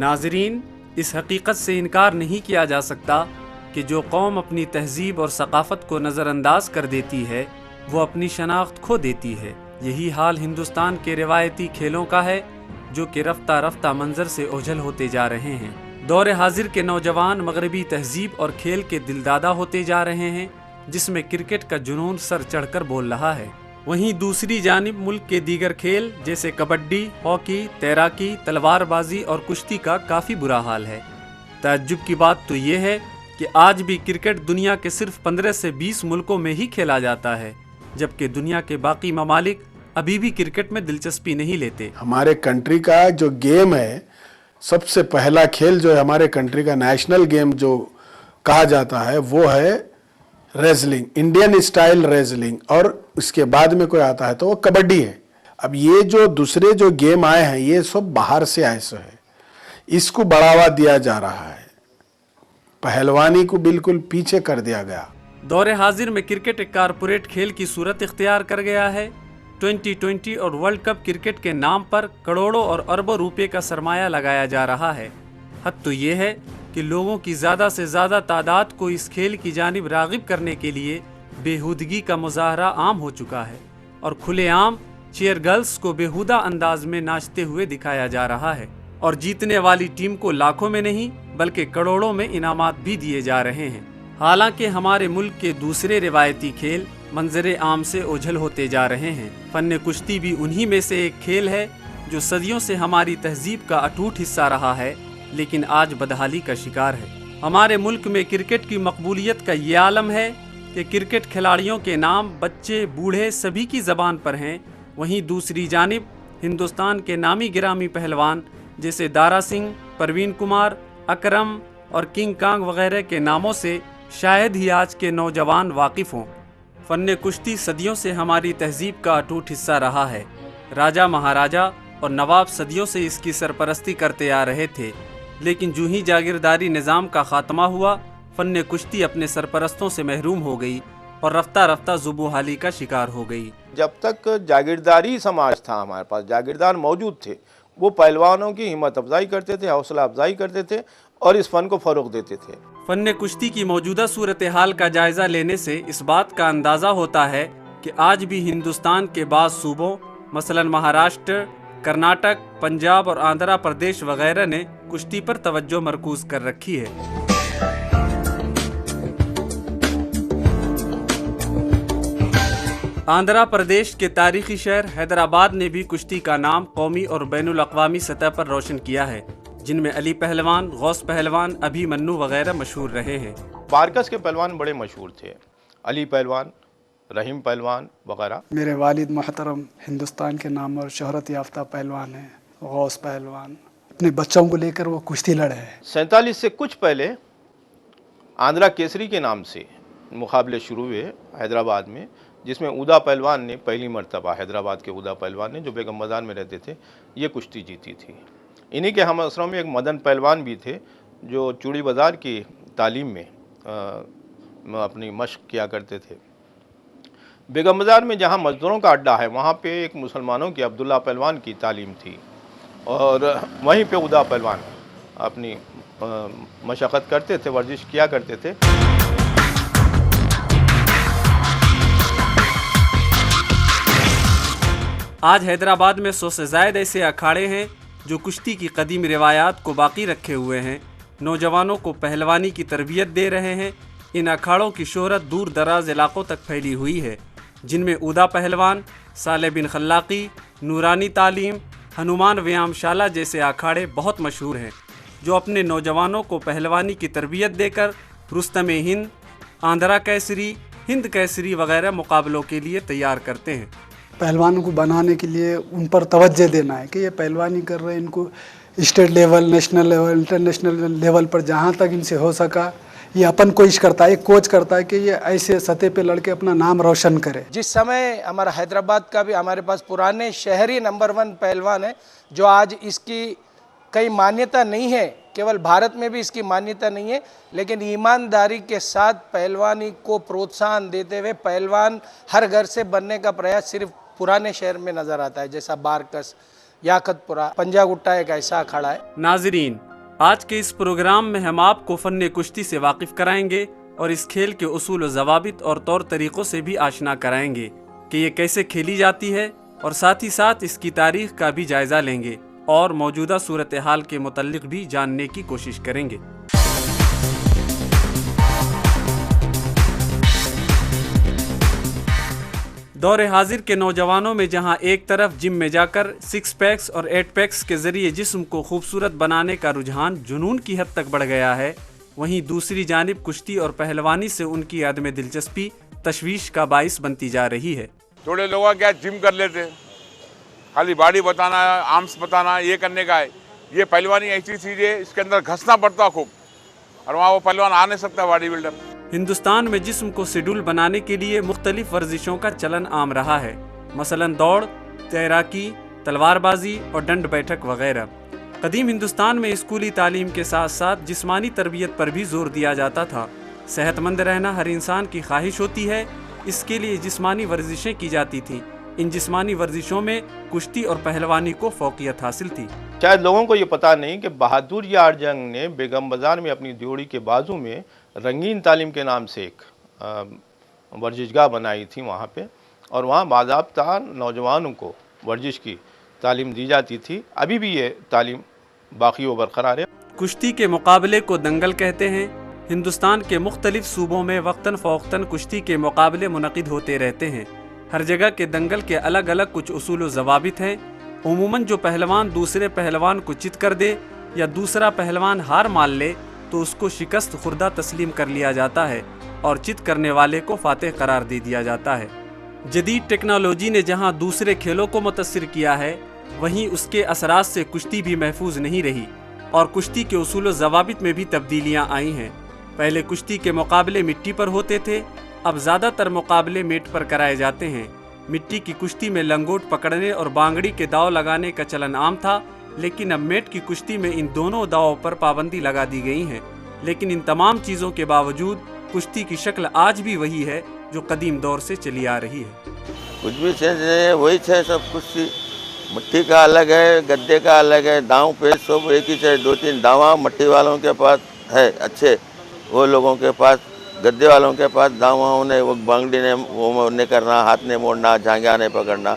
नाजरीन, इस हकीकत से इनकार नहीं किया जा सकता कि जो कौम अपनी तहजीब और सकाफ़त को नज़रअंदाज कर देती है वो अपनी शनाख्त खो देती है। यही हाल हिंदुस्तान के रिवायती खेलों का है जो कि रफ्ता रफ्ता मंजर से ओझल होते जा रहे हैं। दौर हाजिर के नौजवान मगरबी तहजीब और खेल के दिलदादा होते जा रहे हैं, जिसमें क्रिकेट का जुनून सर चढ़कर बोल रहा है। वहीं दूसरी जानिब मुल्क के दीगर खेल जैसे कबड्डी, हॉकी, तैराकी, तलवारबाजी और कुश्ती का काफ़ी बुरा हाल है। ताज्जुब की बात तो ये है कि आज भी क्रिकेट दुनिया के सिर्फ 15 से 20 मुल्कों में ही खेला जाता है, जबकि दुनिया के बाकी ममालिक अभी भी क्रिकेट में दिलचस्पी नहीं लेते। हमारे कंट्री का जो गेम है, सबसे पहला खेल जो है हमारे कंट्री का नेशनल गेम जो कहा जाता है वो है रेसलिंग, इंडियन स्टाइल रेसलिंग, और उसके बाद में कोई आता है तो वो कबड्डी है। अब ये जो दूसरे जो गेम आए हैं ये सब बाहर से आए सो है, इसको बढ़ावा दिया जा रहा है, पहलवानी को बिल्कुल पीछे कर दिया गया। दौरे हाजिर में क्रिकेट एक कारपोरेट खेल की सूरत इख्तियार कर गया है। 2020 और वर्ल्ड कप क्रिकेट के नाम पर करोड़ों और अरबों रुपए का सरमाया लगाया जा रहा है। हद तो ये है कि लोगों की ज़्यादा से ज़्यादा तादाद को इस खेल की जानिब रागिब करने के लिए बेहूदगी का मुजाहरा आम हो चुका है और खुलेआम चेयर गर्ल्स को बेहुदा अंदाज में नाचते हुए दिखाया जा रहा है और जीतने वाली टीम को लाखों में नहीं बल्कि करोड़ों में इनामात भी दिए जा रहे हैं। हालांकि हमारे मुल्क के दूसरे रिवायती खेल मंजरे आम से ओझल होते जा रहे हैं। फन कुश्ती भी उन्हीं में से एक खेल है जो सदियों से हमारी तहजीब का अटूट हिस्सा रहा है, लेकिन आज बदहाली का शिकार है। हमारे मुल्क में क्रिकेट की मकबूलियत का ये आलम है कि क्रिकेट खिलाड़ियों के नाम बच्चे बूढ़े सभी की ज़बान पर हैं। वहीं दूसरी जानिब हिंदुस्तान के नामी गिरामी पहलवान जैसे दारा सिंह, परवीन कुमार, अकरम और किंग कांग वगैरह के नामों से शायद ही आज के नौजवान वाकिफ़ हों। फ़न कुश्ती सदियों से हमारी तहजीब का अटूट हिस्सा रहा है। राजा महाराजा और नवाब सदियों से इसकी सरपरस्ती करते आ रहे थे, लेकिन जो ही जागीरदारी निज़ाम का ख़ात्मा हुआ, फ़न कुश्ती अपने सरपरस्तों से महरूम हो गई और रफ्ता रफ्ता ज़ुबूहाली का शिकार हो गई। जब तक जागीरदारी समाज था, हमारे पास जागीरदार मौजूद थे, वो पहलवानों की हिम्मत अफजाई करते थे, हौसला अफजाई करते थे और इस फ़न को फ़रोग़ देते थे। फ़न कुश्ती की मौजूदा सूरत हाल का जायज़ा लेने से इस बात का अंदाज़ा होता है कि आज भी हिंदुस्तान के बाज़ सूबों मसलन महाराष्ट्र, कर्नाटक, पंजाब और आंध्र प्रदेश वगैरह ने कुश्ती पर तवज्जो मरकूज़ कर रखी है। आंध्र प्रदेश के तारीखी शहर हैदराबाद ने भी कुश्ती का नाम कौमी और बैनुल अक़वामी सतह पर रोशन किया है, जिनमें अली पहलवान, गौस पहलवान, अभिमन्यु वगैरह मशहूर रहे हैं। बारकस के पहलवान बड़े मशहूर थे, अली पहलवान, रहीम पहलवान वगैरह। मेरे वालिद मोहतरम हिंदुस्तान के नाम और शोहरत याफ्ता पहलवान हैं, गौस पहलवान। अपने बच्चों को लेकर वो कुश्ती लड़े हैं। 47 से कुछ पहले आंध्रा केसरी के नाम से मुकाबले शुरू हुए हैदराबाद में, जिसमें उदा पहलवान ने पहली मरतबा, हैदराबाद के उदा पहलवान ने जो बेगम बाज़ार में रहते थे, ये कुश्ती जीती थी। इन्हीं के हम असरों में एक मदन पहलवान भी थे जो चूड़ी बाज़ार की तालीम में अपनी मशक किया करते थे। बेगम बाज़ार में जहाँ मज़दूरों का अड्डा है, वहाँ पे एक मुसलमानों की अब्दुल्ला पहलवान की तालीम थी और वहीं पे उदा पहलवान अपनी मशक्क़त करते थे, वर्जिश किया करते थे। आज हैदराबाद में 100 से ज़ायद ऐसे अखाड़े हैं जो कुश्ती की कदीम रिवायात को बाकी रखे हुए हैं, नौजवानों को पहलवानी की तरबियत दे रहे हैं। इन अखाड़ों की शोहरत दूर दराज इलाकों तक फैली हुई है, जिनमें उदा पहलवान, साले बिन खल्लाकी, नूरानी तालीम, हनुमान व्यायामशाला जैसे अखाड़े बहुत मशहूर हैं, जो अपने नौजवानों को पहलवानी की तरबियत देकर रुस्तम हिंद, आंध्रा कैसरी, हिंद कैसरी वगैरह मुकाबलों के लिए तैयार करते हैं। पहलवानों को बनाने के लिए उन पर तवज्जो देना है कि ये पहलवानी कर रहे हैं, इनको state level, national level, international level पर जहाँ तक इनसे हो सका ये अपन कोशिश करता है, एक कोच करता है कि ये ऐसे सतह पे लड़के अपना नाम रोशन करे। जिस समय हमारा हैदराबाद का भी हमारे पास पुराने शहरी नंबर 1 पहलवान है, जो आज इसकी कई मान्यता नहीं है, केवल भारत में भी इसकी मान्यता नहीं है, लेकिन ईमानदारी के साथ पहलवानी को प्रोत्साहन देते हुए पहलवान हर घर से बनने का प्रयास सिर्फ पुराने शहर में नजर आता है, जैसा बारकस, याकतपुरा, पंजागुट्टा एक ऐसा अखाड़ा है। नाजरीन, आज के इस प्रोग्राम में हम आपको फन्ने कुश्ती से वाकिफ कराएंगे और इस खेल के उसूल व ज़वाबित और तौर तरीक़ों से भी आशना कराएंगे कि ये कैसे खेली जाती है, और साथ ही साथ इसकी तारीख़ का भी जायज़ा लेंगे और मौजूदा सूरत हाल के मुतल्लिक़ भी जानने की कोशिश करेंगे। दौरे हाजिर के नौजवानों में जहां एक तरफ जिम में जाकर 6 पैक्स और 8 पैक्स के ज़रिए जिस्म को खूबसूरत बनाने का रुझान जुनून की हद तक बढ़ गया है, वहीं दूसरी जानिब कुश्ती और पहलवानी से उनकी अदम दिलचस्पी तशवीश का बाइस बनती जा रही है। थोड़े लोग क्या जिम कर लेते हैं, खाली बॉडी बताना, आर्म्स बताना, ये करने का है। ये पहलवानी ऐसी चीज़ है, इसके अंदर घसना पड़ता खूब, और वहाँ वो पहलवान आ नहीं सकता बॉडी बिल्डर। हिंदुस्तान में जिस्म को शेड्यूल बनाने के लिए मुख्तलिफ वर्जिशों का चलन आम रहा है, मसलन दौड़, तैराकी, तलवारबाजी और डंड बैठक वगैरह। कदीम हिंदुस्तान में स्कूली तालीम के साथ साथ जिस्मानी तरबियत पर भी जोर दिया जाता था। सेहतमंद रहना हर इंसान की ख्वाहिश होती है, इसके लिए जिस्मानी वर्जिशें की जाती थीं। इन जिस्मानी वर्जिशों में कुश्ती और पहलवानी को फौकियत हासिल थी। शायद लोगों को ये पता नहीं कि बहादुर यार जंग ने बेगम बाज़ार में अपनी ड्योढ़ी के बाजू में रंगीन तालीम के नाम से एक वर्जिशगाह बनाई थी वहाँ पे, और वहाँ बाज़ाब्ता नौजवानों को वर्जिश की तालीम दी जाती थी। अभी भी ये तालीम बाकी व बरकरार है। कुश्ती के मुकाबले को दंगल कहते हैं। हिंदुस्तान के मुख्तलिफ सूबों में वक्तन फ़ौक्तन कुश्ती के मुकाबले मुनक़िद होते रहते हैं। हर जगह के दंगल के अलग अलग कुछ उसूल व ज़वाबित हैं। उमूमन जो पहलवान दूसरे पहलवान को चित कर दे या दूसरा पहलवान हार मान ले तो उसको शिकस्त खुर्दा तस्लीम कर लिया जाता है और चित करने वाले को फातेह करार दे दिया जाता है। जदीद टेक्नोलॉजी ने जहां दूसरे खेलों को मुतासिर किया है, वहीं उसके असरात से कुश्ती भी महफूज नहीं रही और कुश्ती के उसूल व ज़वाबित में भी तब्दीलियां आई हैं। पहले कुश्ती के मुकाबले मिट्टी पर होते थे, अब ज़्यादातर मुकाबले मेट पर कराए जाते हैं। मिट्टी की कुश्ती में लंगोट पकड़ने और बांगड़ी के दाव लगाने का चलन आम था, लेकिन अब मेट की कुश्ती में इन दोनों दावों पर पाबंदी लगा दी गई है। लेकिन इन तमाम चीज़ों के बावजूद कुश्ती की शक्ल आज भी वही है जो कदीम दौर से चली आ रही है। कुछ भी चेंज नहीं है, वही है सब। कुश्ती मिट्टी का अलग है, गद्दे का अलग है, दांव पे सब एक ही है। 2-3 दावा मिट्टी वालों के पास है अच्छे, वो लोगों के पास, गद्दे वालों के पास दावाओं ने वो बांगड़ी ने वो नहीं करना, हाथ ने मोड़ना, झांगिया नहीं पकड़ना।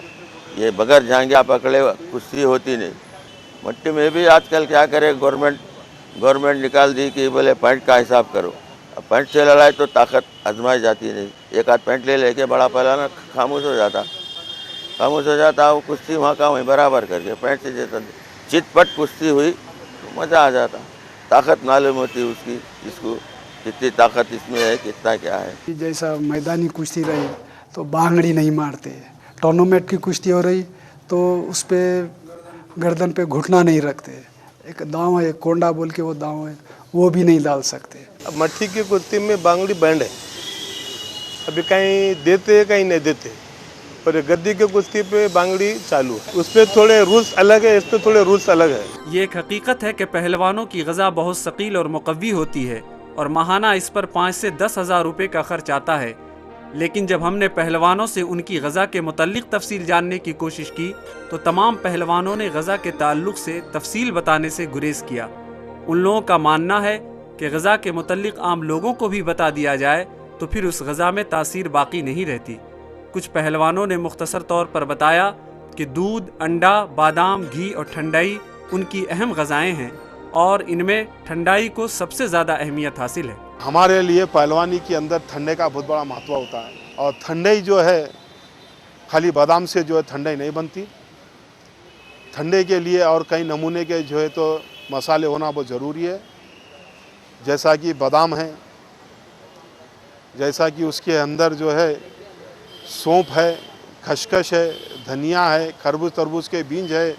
ये बगैर झांगिया पकड़े कुश्ती होती नहीं। मिट्टी में भी आजकल क्या करे, गवर्नमेंट निकाल दी कि बोले पॉइंट का हिसाब करो। अब पॉइंट से लड़ाई तो ताकत आजमाई जाती नहीं। एक आध पॉइंट ले लेके बड़ा पहलवान खामोश हो जाता वो कुश्ती वहाँ का वहीं बराबर करके पॉइंट से जीता। चितपट कुश्ती हुई तो मज़ा आ जाता, ताकत मालूम होती उसकी, इसको कितनी ताकत इसमें है, कितना क्या है। जैसा मैदानी कुश्ती रही तो बांगड़ी नहीं मारते, टूर्नामेंट की कुश्ती हो रही तो उस पर गर्दन पे घुटना नहीं रखते। एक दांव है, कोंडा बोल के वो दांव है, वो भी नहीं डाल सकते। अब मट्टी की कुश्ती में बांगड़ी बैंड है, अभी कहीं देते कहीं नहीं देते, और गद्दी की कुश्ती पे बांगड़ी चालू है। उस पर थोड़े रूल्स अलग है, इस पर थोड़े रूल्स अलग है। ये एक हकीकत है कि पहलवानों की ग़ज़ा बहुत सकील और मुक़व्वी होती है और माहाना इस पर 5 से 10 हज़ार रुपये का खर्च आता है। लेकिन जब हमने पहलवानों से उनकी ग़ज़ा के मुतल्लिक़ तफसील जानने की कोशिश की तो तमाम पहलवानों ने ग़ज़ा के ताल्लुक़ से तफसील बताने से गुरेज़ किया। उन लोगों का मानना है कि ग़ज़ा के मुतल्लिक़ आम लोगों को भी बता दिया जाए तो फिर उस ग़ज़ा में तासीर बाकी नहीं रहती। कुछ पहलवानों ने मुख्तसर तौर पर बताया कि दूध, अंडा, बादाम, घी और ठंडाई उनकी अहम ग़ज़ाएँ हैं और इनमें ठंडाई को सबसे ज़्यादा अहमियत हासिल है। हमारे लिए पहलवानी के अंदर ठंडे का बहुत बड़ा महत्व होता है, और ठंडाई जो है खाली बादाम से जो है ठंडाई नहीं बनती। ठंडे के लिए और कई नमूने के जो है तो मसाले होना बहुत ज़रूरी है, जैसा कि बादाम है, जैसा कि उसके अंदर जो है सौंफ है, खसखस है, धनिया है, खरबूज तरबूज के बीज है,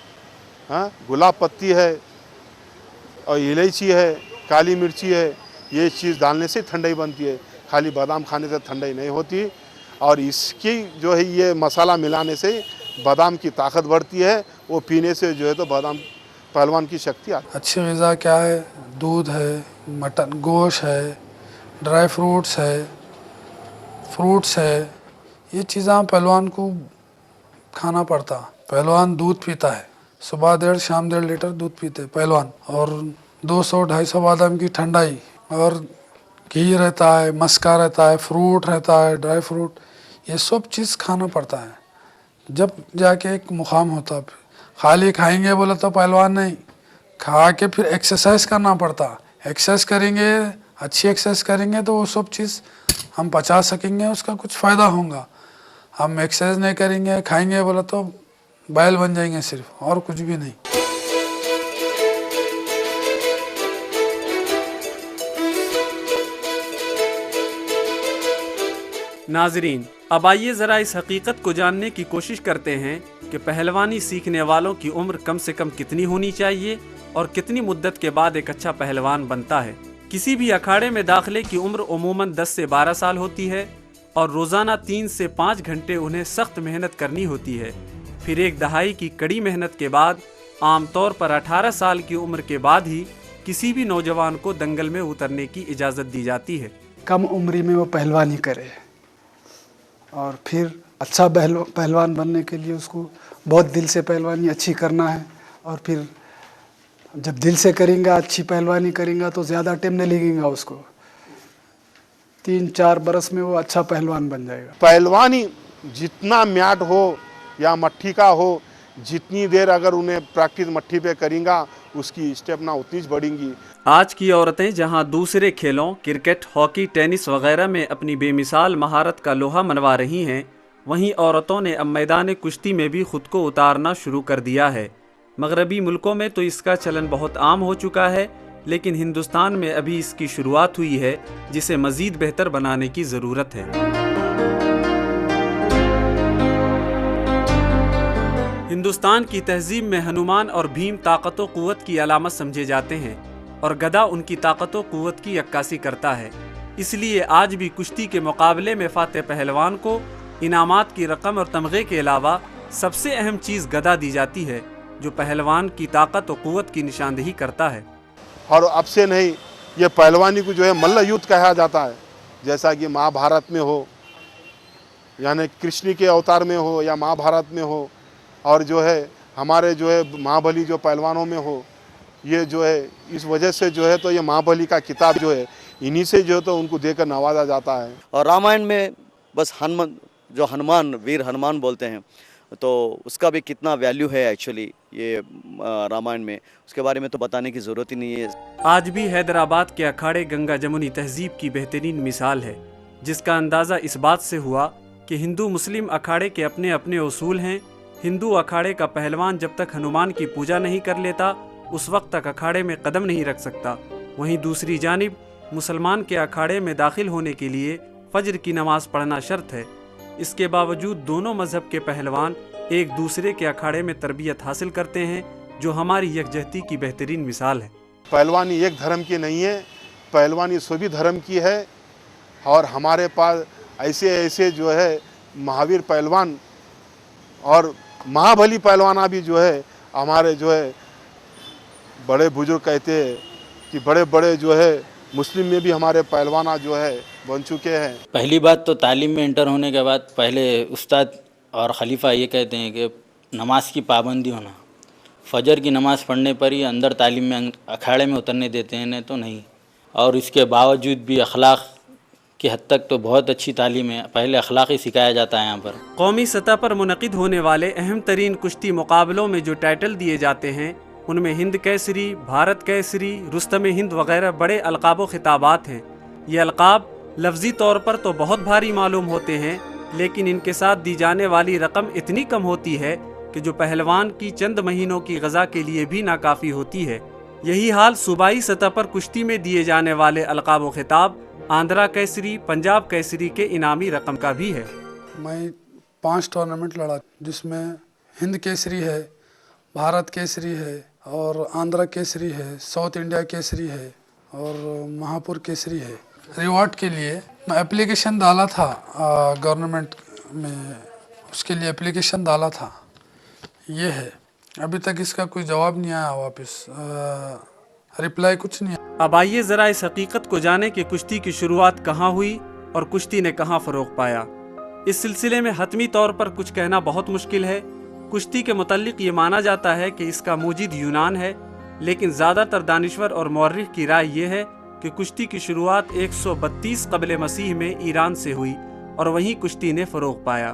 हाँ, गुलाब पत्ती है और इलायची है, काली मिर्ची है। ये चीज़ डालने से ठंडाई बनती है, खाली बादाम खाने से ठंडाई नहीं होती। और इसकी जो है ये मसाला मिलाने से बादाम की ताकत बढ़ती है, वो पीने से जो है तो बादाम पहलवान की शक्ति आती है। अच्छी ग़िज़ा क्या है? दूध है, मटन गोश्त है, ड्राई फ्रूट्स है, ये चीज़ें पहलवान को खाना पड़ता। पहलवान दूध पीता है, सुबह 1.5 शाम 1.5 लीटर दूध पीते पहलवान, और 200-250 बादाम की ठंडाई, और घी रहता है, मस्का रहता है, फ्रूट रहता है, ड्राई फ्रूट, ये सब चीज़ खाना पड़ता है जब जाके एक मुकाम होता है। खाली खाएंगे बोले तो पहलवान नहीं, खा के फिर एक्सरसाइज करना पड़ता। एक्सरसाइज करेंगे, अच्छी एक्सरसाइज करेंगे तो वो सब चीज़ हम पचा सकेंगे, उसका कुछ फ़ायदा होगा। हम एक्सरसाइज नहीं करेंगे, खाएंगे बोले तो बैल बन जाएंगे सिर्फ, और कुछ भी नहीं। नाजरीन, अब आइए ज़रा इस हकीकत को जानने की कोशिश करते हैं कि पहलवानी सीखने वालों की उम्र कम से कम कितनी होनी चाहिए और कितनी मुद्दत के बाद एक अच्छा पहलवान बनता है। किसी भी अखाड़े में दाखिले की उम्र उमूमन 10 से 12 साल होती है और रोज़ाना 3 से 5 घंटे उन्हें सख्त मेहनत करनी होती है। फिर एक दहाई की कड़ी मेहनत के बाद आमतौर पर 18 साल की उम्र के बाद ही किसी भी नौजवान को दंगल में उतरने की इजाज़त दी जाती है। कम उम्र में वो पहलवानी करे, और फिर अच्छा पहलवान बनने के लिए उसको बहुत दिल से पहलवानी अच्छी करना है। और फिर जब दिल से करेंगे, अच्छी पहलवानी करेंगे तो ज़्यादा टाइम नहीं लगेगा उसको, 3-4 बरस में वो अच्छा पहलवान बन जाएगा। पहलवानी जितना म्याट हो या मट्ठी का हो, जितनी देर अगर उन्हें प्रैक्टिस मट्ठी पे करेंगा उसकी स्टेपना उतनी बढ़ेंगी। आज की औरतें जहां दूसरे खेलों क्रिकेट, हॉकी, टेनिस वगैरह में अपनी बेमिसाल महारत का लोहा मनवा रही हैं, वहीं औरतों ने अब मैदान कुश्ती में भी खुद को उतारना शुरू कर दिया है। मगरबी मुल्कों में तो इसका चलन बहुत आम हो चुका है, लेकिन हिंदुस्तान में अभी इसकी शुरुआत हुई है, जिसे मज़ीद बेहतर बनाने की ज़रूरत है। हिंदुस्तान की तहजीब में हनुमान और भीम ताकत व क़ुव्वत की अलामत समझे जाते हैं और गदा उनकी ताकत व क़ुव्वत की अक्कासी करता है। इसलिए आज भी कुश्ती के मुकाबले में फातेह पहलवान को इनामात की रकम और तमगे के अलावा सबसे अहम चीज़ गदा दी जाती है, जो पहलवान की ताकत व क़ुव्वत की निशानदेही करता है। और अब से नहीं, ये पहलवानी को जो है मल्ल युद्ध कहा जाता है, जैसा कि महाभारत में हो, यानी कृष्ण के अवतार में हो या महाभारत में हो, और जो है हमारे जो है महाबली जो पहलवानों में हो, ये जो है इस वजह से जो है तो ये महाबली का किताब जो है इन्हीं से जो है तो उनको देकर नवाजा जाता है। और रामायण में बस हनुमान वीर हनुमान बोलते हैं, तो उसका भी कितना वैल्यू है एक्चुअली ये रामायण में, उसके बारे में तो बताने की ज़रूरत ही नहीं है। आज भी हैदराबाद के अखाड़े गंगा जमुनी तहजीब की बेहतरीन मिसाल है, जिसका अंदाज़ा इस बात से हुआ कि हिंदू मुस्लिम अखाड़े के अपने अपने उसूल हैं। हिंदू अखाड़े का पहलवान जब तक हनुमान की पूजा नहीं कर लेता, उस वक्त तक अखाड़े में कदम नहीं रख सकता। वहीं दूसरी जानिब मुसलमान के अखाड़े में दाखिल होने के लिए फजर की नमाज पढ़ना शर्त है। इसके बावजूद दोनों मजहब के पहलवान एक दूसरे के अखाड़े में तरबियत हासिल करते हैं, जो हमारी यकजहती की बेहतरीन मिसाल है। पहलवानी एक धर्म की नहीं है, पहलवानी सभी धर्म की है। और हमारे पास ऐसे ऐसे जो है महावीर पहलवान और महाबली पहलवाना भी जो है हमारे जो है बड़े बुजुर्ग कहते हैं कि बड़े बड़े जो है मुस्लिम में भी हमारे पहलवाना जो है बन चुके हैं। पहली बात तो तालीम में इंटर होने के बाद पहले उस्ताद और खलीफा ये कहते हैं कि नमाज की पाबंदी होना, फजर की नमाज़ पढ़ने पर ही अंदर तालीम में अखाड़े में उतरने देते हैं, नहीं तो नहीं। और इसके बावजूद भी अखलाक की हद तक तो बहुत अच्छी तालीम है, पहले अखलाक ही सिखाया जाता है यहाँ पर। कौमी सतह पर मुनक़िद होने वाले अहम तरीन कुश्ती मुकाबलों में जो टाइटल दिए जाते हैं, उनमें हिंद केसरी, भारत केसरी, रुस्तम हिंद वगैरह बड़े अलक़ाब व खिताबात हैं। ये अलक़ाब लफ्ज़ी तौर पर तो बहुत भारी मालूम होते हैं, लेकिन इनके साथ दी जाने वाली रकम इतनी कम होती है कि जो पहलवान की चंद महीनों की ग़ज़ा के लिए भी नाकाफ़ी होती है। यही हाल सूबाई सतह पर कुश्ती में दिए जाने वाले अलक़ाब व खिताब आंध्रा केसरी, पंजाब केसरी के इनामी रकम का भी है। मैं 5 टूर्नामेंट लड़ा, जिसमें हिंद केसरी है, भारत केसरी है, और आंध्रा केसरी है, साउथ इंडिया केसरी है, और महापुर केसरी है। रिवॉर्ड के लिए मैं एप्लीकेशन डाला था गवर्नमेंट में, उसके लिए एप्लीकेशन डाला था। ये है, अभी तक इसका कोई जवाब नहीं आया वापस, रिप्लाई कुछ नहीं। अब आइए ज़रा इस हकीकत को जाने कि कुश्ती की शुरुआत कहाँ हुई और कुश्ती ने कहाँ फ़रोग़ पाया। इस सिलसिले में हतमी तौर पर कुछ कहना बहुत मुश्किल है। कुश्ती के मुतल्लिक़ ये माना जाता है कि इसका मूजिद यूनान है, लेकिन ज़्यादातर दानिश्वर और मौर्रिख की राय ये है कि कुश्ती की शुरुआत 132 क़ब्ल मसीह में ईरान से हुई और वहीं कुश्ती ने फ़रोग़ पाया।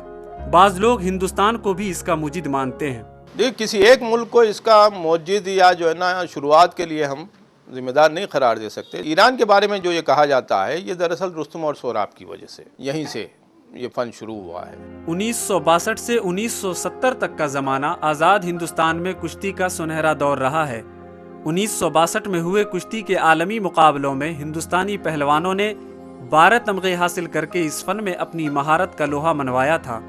बाज़ लोग हिंदुस्तान को भी इसका मुजिद मानते हैं। देखिए, किसी एक मुल्क को इसका मुजिद या जो है ना शुरुआत के लिए हम जिम्मेदार नहीं करार दे सकते। ईरान के बारे में जो ये कहा जाता है, ये दरअसल रुस्तुम और सोहराब की वजह से, यहीं से ये फन शुरू हुआ है। 1962 से 1970 तक का ज़माना आज़ाद हिंदुस्तान में कुश्ती का सुनहरा दौर रहा है। 1962 में हुए कुश्ती के आलमी मुकाबलों में हिंदुस्तानी पहलवानों ने 12 तमगे हासिल करके इस फन में अपनी महारत का लोहा मनवाया था।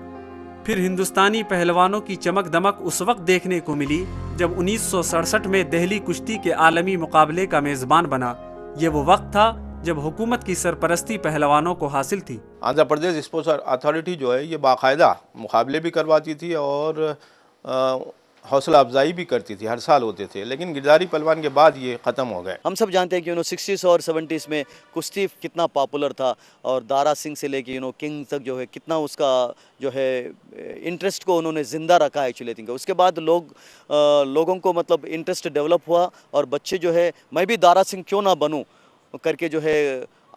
फिर हिंदुस्तानी पहलवानों की चमक दमक उस वक्त देखने को मिली जब 1967 में दिल्ली कुश्ती के आलमी मुकाबले का मेज़बान बना। ये वो वक्त था जब हुकूमत की सरपरस्ती पहलवानों को हासिल थी। आंध्र प्रदेश स्पोर्ट्स अथॉरिटी जो है ये बाकायदा मुकाबले भी करवाती थी और हौसला अफजाई भी करती थी, हर साल होते थे, लेकिन गिरधारी पहलवान के बाद ये ख़त्म हो गए। हम सब जानते हैं कि 60s और 70s में कुश्ती कितना पॉपुलर था और दारा सिंह से लेके किंग तक जो है कितना उसका जो है इंटरेस्ट को उन्होंने ज़िंदा रखा एक्चुअली थिंक। उसके बाद लोगों को मतलब इंटरेस्ट डेवलप हुआ और बच्चे जो है मैं भी दारा सिंह क्यों ना बनूं करके जो है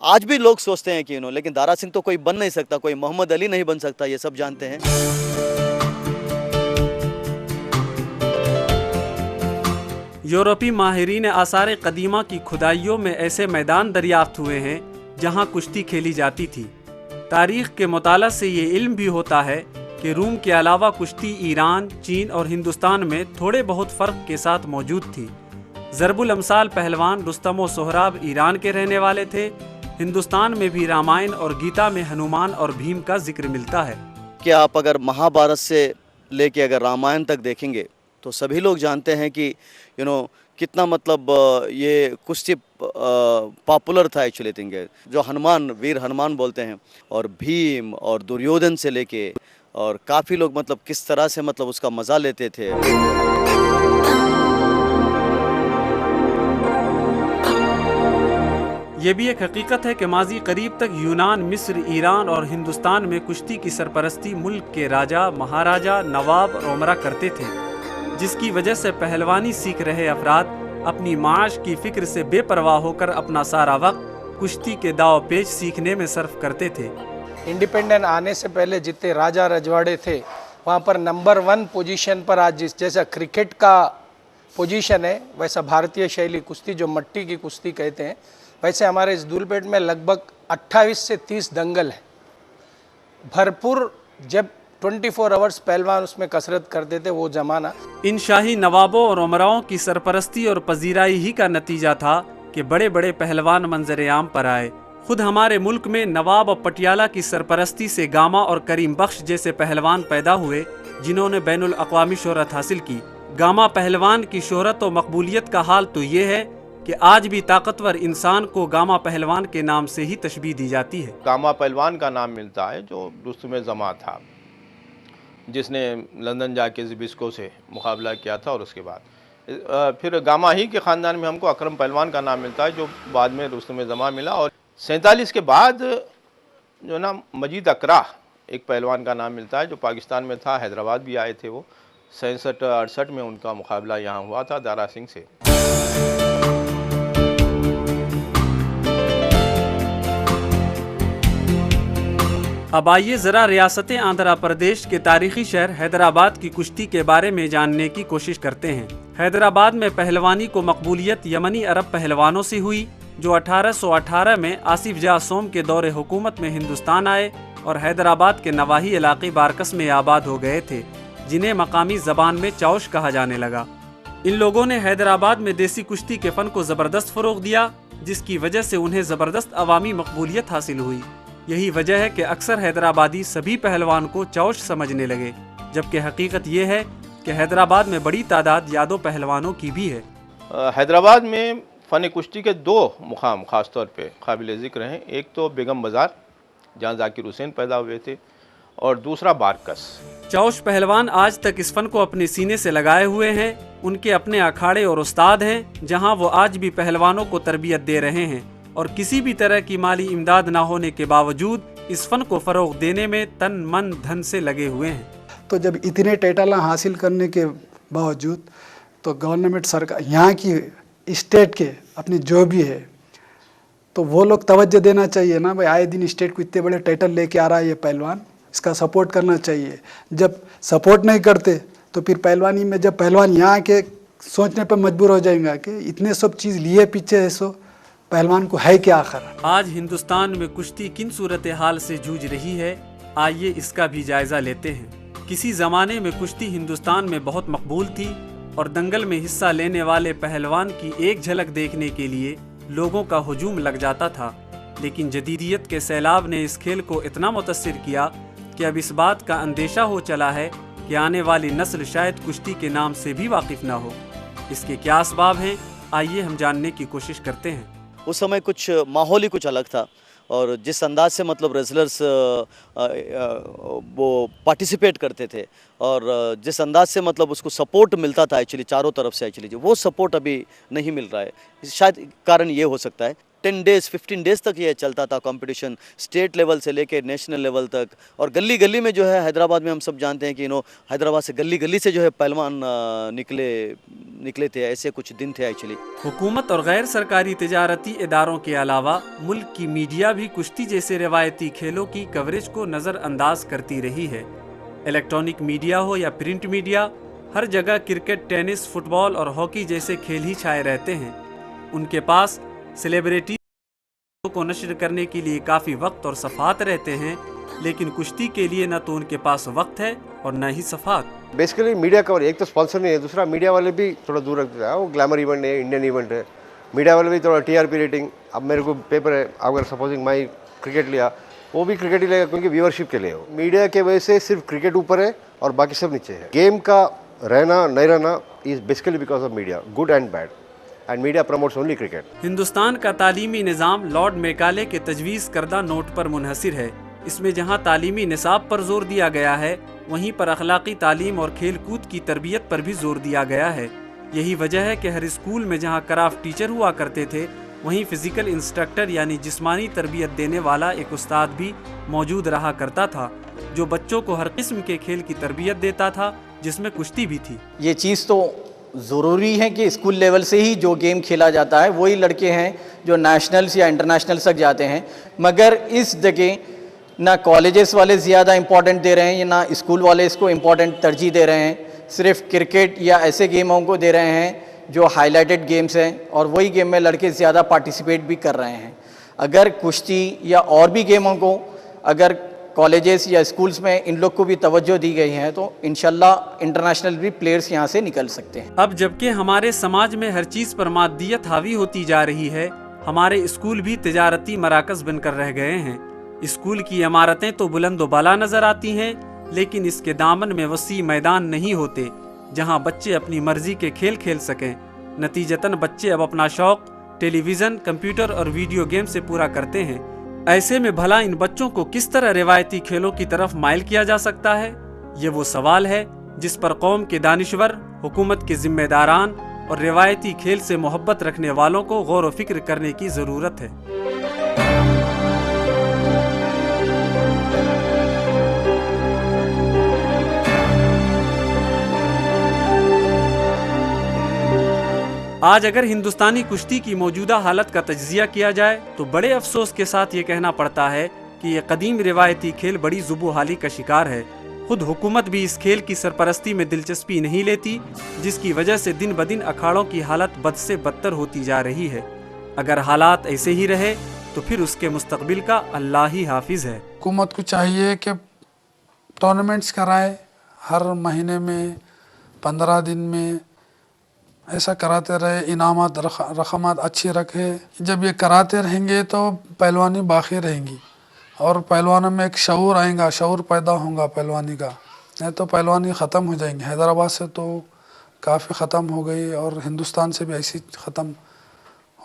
आज भी लोग सोचते हैं कि लेकिन दारा सिंह तो कोई बन नहीं सकता, कोई मोहम्मद अली नहीं बन सकता, ये सब जानते हैं। यूरोपी माहिरीन आसार कदीमा की खुदाइयों में ऐसे मैदान दरियाफ्त हुए हैं जहां कुश्ती खेली जाती थी। तारीख़ के मुताला से ये इल्म भी होता है कि रूम के अलावा कुश्ती ईरान, चीन और हिंदुस्तान में थोड़े बहुत फ़र्क के साथ मौजूद थी। ज़रबुल अमसाल पहलवान रुस्तम और सोहराब ईरान के रहने वाले थे। हिंदुस्तान में भी रामायण और गीता में हनुमान और भीम का जिक्र मिलता है। कि आप अगर महाभारत से लेके अगर रामायण तक देखेंगे तो सभी लोग जानते हैं कि कितना मतलब ये कुश्ती पॉपुलर था एक्चुअली थिंक। जो हनुमान, वीर हनुमान बोलते हैं, और भीम और दुर्योधन से लेके और काफ़ी लोग मतलब किस तरह से मतलब उसका मज़ा लेते थे। ये भी एक हकीकत है कि माजी करीब तक यूनान, मिस्र, ईरान और हिंदुस्तान में कुश्ती की सरपरस्ती मुल्क के राजा, महाराजा, नवाब और उमरा करते थे, जिसकी वजह से पहलवानी सीख रहे अफराद अपनी माश की फ़िक्र से बेपरवाह होकर अपना सारा वक्त कुश्ती के दाव पेच सीखने में सर्फ करते थे। इंडिपेंडेंट आने से पहले जितने राजा रजवाड़े थे वहाँ पर नंबर 1 पोजीशन पर आज जैसा क्रिकेट का पोजीशन है, वैसा भारतीय शैली कुश्ती जो मट्टी की कुश्ती कहते हैं, वैसे हमारे इस धूलपेट में लगभग 28 से 30 दंगल है। भरपूर जब 24 आवर्स पहलवान उसमें कसरत करते थे वो ज़माना। इन शाही नवाबों और उमराओं की सरपरस्ती और पजीराई ही का नतीजा था कि बड़े बड़े पहलवान मंजर आम पर आए। खुद हमारे मुल्क में नवाब और पटियाला की सरपरस्ती से गामा और करीम बख्श जैसे पहलवान पैदा हुए जिन्होंने बैनुल अक़वामी शोहरत हासिल की। गामा पहलवान की शोहरत और मकबूलियत का हाल तो ये है कि आज भी ताकतवर इंसान को गामा पहलवान के नाम से ही तशबीह दी जाती है। गामा पहलवान का नाम मिलता है जो रुस्तुम ज़मा था, जिसने लंदन जाके ज़िबिस्को से मुकाबला किया था, और उसके बाद फिर गामा ही के ख़ानदान में हमको अकरम पहलवान का नाम मिलता है जो बाद में रुस्तुम ज़मा मिला। और 47 के बाद जो ना मजीद अकरा एक पहलवान का नाम मिलता है जो पाकिस्तान में था, हैदराबाद भी आए थे वो। 67-68 में उनका मुकाबला यहाँ हुआ था दारा सिंह से। अब आइए ज़रा रियासत आंध्र प्रदेश के तारीखी शहर हैदराबाद की कुश्ती के बारे में जानने की कोशिश करते हैं। हैदराबाद में पहलवानी को मकबूलियत यमनी अरब पहलवानों से हुई जो 1818 में आसिफ जाह सोम के दौरे हुकूमत में हिंदुस्तान आए और हैदराबाद के नवाही इलाके बारकस में आबाद हो गए थे, जिन्हें मकामी ज़बान में चौश कहा जाने लगा। इन लोगों ने हैदराबाद में देसी कुश्ती के फ़न को ज़बरदस्त फ़रोग़ दिया, जिसकी वजह से उन्हें ज़बरदस्त अवामी मकबूलियत हासिल हुई। यही वजह है कि अक्सर हैदराबादी सभी पहलवान को चौश समझने लगे, जबकि हकीकत ये है कि हैदराबाद में बड़ी तादाद यादव पहलवानों की भी है। हैदराबाद में फ़न कुश्ती के 2 मुकाम ख़ास तौर पे काबिल ज़िक्र हैं। एक तो बेगम बाज़ार जहाँ ज़ाकिर हुसैन पैदा हुए थे, और दूसरा बारकस। चौश पहलवान आज तक इस फन को अपने सीने से लगाए हुए हैं। उनके अपने अखाड़े और उस्ताद हैं जहाँ वो आज भी पहलवानों को तरबियत दे रहे हैं, और किसी भी तरह की माली इमदाद ना होने के बावजूद इस फन को फ़रोग़ देने में तन मन धन से लगे हुए हैं। तो जब इतने टाइटल हासिल करने के बावजूद तो गवर्नमेंट सरकार यहाँ की स्टेट के अपनी जो भी है तो वो लोग तवज्जो देना चाहिए ना भाई, आए दिन स्टेट को इतने बड़े टाइटल लेके आ रहा है ये पहलवान, इसका सपोर्ट करना चाहिए। जब सपोर्ट नहीं करते तो फिर पहलवानी में जब पहलवान यहाँ के सोचने पर मजबूर हो जाएगा कि इतने सब चीज़ लिए पीछे है, सो पहलवान को है क्या आखिर। आज हिंदुस्तान में कुश्ती किन सूरत हाल से जूझ रही है, आइए इसका भी जायजा लेते हैं। किसी ज़माने में कुश्ती हिंदुस्तान में बहुत मकबूल थी और दंगल में हिस्सा लेने वाले पहलवान की एक झलक देखने के लिए लोगों का हुजूम लग जाता था। लेकिन जदीदियत के सैलाब ने इस खेल को इतना मुतासिर किया कि अब इस बात का अंदेशा हो चला है कि आने वाली नस्ल शायद कुश्ती के नाम से भी वाकिफ ना हो। इसके क्या असबाब हैं, आइए हम जानने की कोशिश करते हैं। उस समय कुछ माहौल ही कुछ अलग था और जिस अंदाज से मतलब रेसलर्स वो पार्टिसिपेट करते थे और जिस अंदाज से मतलब उसको सपोर्ट मिलता था एक्चुअली चारों तरफ से, एक्चुअली वो सपोर्ट अभी नहीं मिल रहा है। शायद कारण ये हो सकता है 10 डेज़ 15 डेज़ तक ये चलता था कंपटीशन, स्टेट लेवल से लेके नेशनल लेवल तक। और गली में जो है हैदराबाद में हम सब जानते हैं कि हैदराबाद से गली से जो है पहलवान निकले थे, ऐसे कुछ दिन थे एक्चुअली। हुकूमत और गैर सरकारी तिजारती इदारों के अलावा मुल्क की मीडिया भी कुश्ती जैसे रिवायती खेलों की कवरेज को नज़रअंदाज करती रही है। इलेक्ट्रॉनिक मीडिया हो या प्रिंट मीडिया, हर जगह क्रिकेट, टेनिस, फुटबॉल और हॉकी जैसे खेल ही छाए रहते हैं। उनके पास सेलिब्रिटी को नश्र करने के लिए काफ़ी वक्त और सफ़ात रहते हैं, लेकिन कुश्ती के लिए न तो उनके पास वक्त है और न ही सफ़ात। बेसिकली मीडिया कवर, एक तो स्पॉन्सर नहीं है, दूसरा मीडिया वाले भी थोड़ा दूर रखते हैं। वो ग्लैमर इवेंट है, इंडियन इवेंट है, मीडिया वाले भी थोड़ा टीआरपी रेटिंग। अब मेरे को पेपर है, अगर सपोजिंग माई क्रिकेट लिया, वो भी क्रिकेट ही लेगा क्योंकि व्यूअरशिप के लिए हो। मीडिया के वजह से सिर्फ क्रिकेट ऊपर है और बाकी सब नीचे है। गेम का रहना नहीं रहना is basically because of media, good and bad, and media promotes only cricket. Hindustan का तालीमी निज़ाम लॉर्ड मेकाले के तजवीज़ करदा नोट पर मुनहसिर है। इसमें जहाँ तालीमी निसाब पर जोर दिया गया है, वहीं पर अखलाकी तालीम और खेल कूद की तरबियत पर भी जोर दिया गया है। यही वजह है कि हर स्कूल में जहाँ क्राफ्ट टीचर हुआ करते थे, वहीं फिजिकल इंस्ट्रक्टर यानी जिस्मानी तरबियत देने वाला एक उस्ताद भी मौजूद रहा करता था, जो बच्चों को हर किस्म के खेल की तरबियत देता था, जिसमें कुश्ती भी थी। ये चीज़ तो ज़रूरी है कि स्कूल लेवल से ही जो गेम खेला जाता है वही लड़के हैं जो नेशनल्स या इंटरनेशनल तक जाते हैं। मगर इस जगह ना कॉलेजेस वाले ज़्यादा इम्पोर्टेंट दे रहे हैं या ना स्कूल वाले इसको इम्पोर्टेंट तरजीह दे रहे हैं। सिर्फ क्रिकेट या ऐसे गेमों को दे रहे हैं जो हाईलाइटेड गेम्स हैं और वही गेम में लड़के ज़्यादा पार्टिसिपेट भी कर रहे हैं। अगर कुश्ती या और भी गेमों को अगर कॉलेजेस या स्कूल्स में इन लोग को भी तवज्जो दी गई है तो इंशाल्लाह इंटरनेशनल भी प्लेयर्स यहाँ से निकल सकते हैं। अब जबकि हमारे समाज में हर चीज़ पर मादियत हावी होती जा रही है, हमारे स्कूल भी तिजारती मराकज़ बनकर रह गए हैं। स्कूल की इमारतें तो बुलंद व बाला नज़र आती हैं, लेकिन इसके दामन में वसी मैदान नहीं होते जहाँ बच्चे अपनी मर्जी के खेल खेल सकें। नतीजतन बच्चे अब अपना शौक़ टेलीविज़न, कंप्यूटर और वीडियो गेम से पूरा करते हैं। ऐसे में भला इन बच्चों को किस तरह रिवायती खेलों की तरफ माइल किया जा सकता है? ये वो सवाल है जिस पर कौम के दानिश्वर, हुकूमत के जिम्मेदारान और रिवायती खेल से मोहब्बत रखने वालों को गौर व फिक्र करने की ज़रूरत है। आज अगर हिंदुस्तानी कुश्ती की मौजूदा हालत का तज्जिया किया जाए तो बड़े अफसोस के साथ ये कहना पड़ता है कि ये कदीम रिवायती खेल बड़ी जुबूहाली का शिकार है। खुद हुकूमत भी इस खेल की सरपरस्ती में दिलचस्पी नहीं लेती, जिसकी वजह से दिन ब दिन अखाड़ों की हालत बद से बदतर होती जा रही है। अगर हालात ऐसे ही रहे तो फिर उसके मुस्तकबिल का अल्लाह ही हाफिज है। हुकूमत को चाहिए कि टूर्नामेंट्स कराए, हर महीने में 15 दिन में ऐसा कराते रहे, इनामात रकमात अच्छी रखे। जब ये कराते रहेंगे तो पहलवानी बाकी रहेंगी और पहलवानों में एक शऊर आएगा, शऊर पैदा होगा पहलवानी का। नहीं तो पहलवानी ख़त्म हो जाएंगे। हैदराबाद से तो काफ़ी ख़त्म हो गई और हिंदुस्तान से भी ऐसी ख़त्म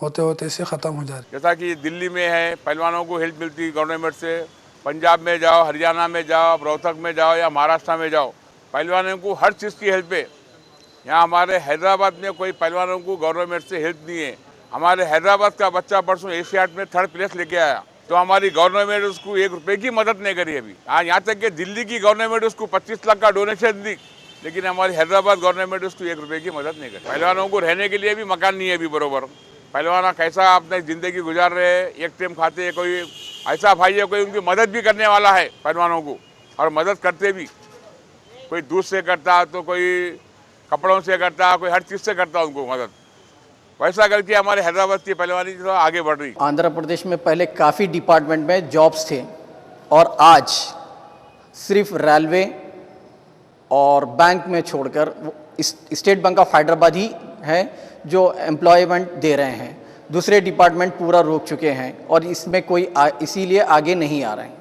होते होते ऐसे ख़त्म हो जा रही। जैसा कि दिल्ली में है, पहलवानों को हेल्प मिलती है गवर्नमेंट से। पंजाब में जाओ, हरियाणा में जाओ, रोहतक में जाओ या महाराष्ट्र में जाओ, पहलवानों को हर चीज़ की हेल्प है। यहाँ हमारे हैदराबाद में कोई पहलवानों को गवर्नमेंट से हेल्प नहीं है। हमारे हैदराबाद का बच्चा परसों एशियाड में 3rd प्लेस लेके आया, तो हमारी गवर्नमेंट उसको 1 रुपये की मदद नहीं करी अभी। यहाँ तक कि दिल्ली की गवर्नमेंट उसको 25 लाख का डोनेशन दी, लेकिन हमारी हैदराबाद गवर्नमेंट उसको 1 रुपये की मदद नहीं करती। पहलवानों को रहने के लिए भी मकान नहीं है अभी बरोबर। पहलवान कैसा अपनी ज़िंदगी गुजार रहे हैं, एक टाइम खाते हैं, कोई ऐसा भाई है कोई उनकी मदद भी करने वाला है पहलवानों को, और मदद करते भी। कोई दूध से करता, तो कोई कपड़ों से करता, कोई हर चीज़ से करता उनको मदद। वैसा करके हमारे हैदराबाद की पहलवानी जो आगे बढ़ रही। आंध्र प्रदेश में पहले काफ़ी डिपार्टमेंट में जॉब्स थे और आज सिर्फ रेलवे और बैंक में छोड़कर स्टेट बैंक ऑफ हैदराबाद ही है जो एम्प्लॉयमेंट दे रहे हैं। दूसरे डिपार्टमेंट पूरा रोक चुके हैं और इसमें कोई इसीलिए आगे नहीं आ रहे हैं।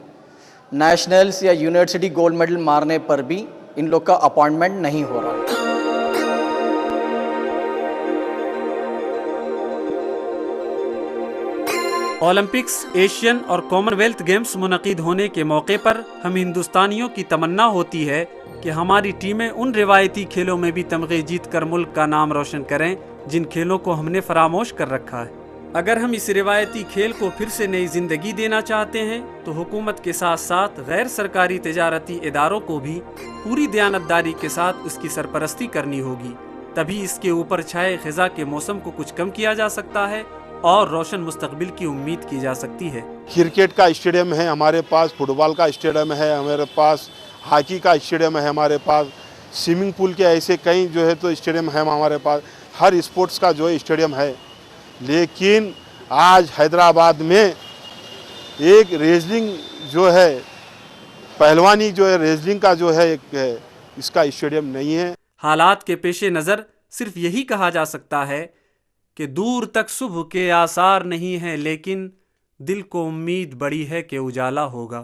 नेशनल्स या यूनिवर्सिटी गोल्ड मेडल मारने पर भी इन लोग का अपॉइंटमेंट नहीं हो रहा है। ओलंपिक्स, एशियन और कॉमनवेल्थ गेम्स मुनक़िद होने के मौके पर हम हिंदुस्तानियों की तमन्ना होती है कि हमारी टीमें उन रिवायती खेलों में भी तमगे जीत कर मुल्क का नाम रोशन करें जिन खेलों को हमने फरामोश कर रखा है। अगर हम इस रिवायती खेल को फिर से नई जिंदगी देना चाहते हैं तो हुकूमत के साथ साथ गैर सरकारी तिजारती इदारों को भी पूरी दयानतदारी के साथ उसकी सरपरस्ती करनी होगी। तभी इसके ऊपर छाए खिज़ा के मौसम को कुछ कम किया जा सकता है और रोशन मुस्तकबिल की उम्मीद की जा सकती है। क्रिकेट का स्टेडियम है हमारे पास, फुटबॉल का स्टेडियम है हमारे पास, हॉकी का स्टेडियम है हमारे पास, स्विमिंग पूल के ऐसे कई जो है तो स्टेडियम है हमारे पास, हर स्पोर्ट्स का जो है स्टेडियम है। लेकिन आज हैदराबाद में एक रेसलिंग जो है, पहलवानी जो है, रेसलिंग का जो है इसका स्टेडियम नहीं है। हालात के पेशे नज़र सिर्फ यही कहा जा सकता है कि दूर तक सुबह के आसार नहीं है, लेकिन दिल को उम्मीद बड़ी है कि उजाला होगा।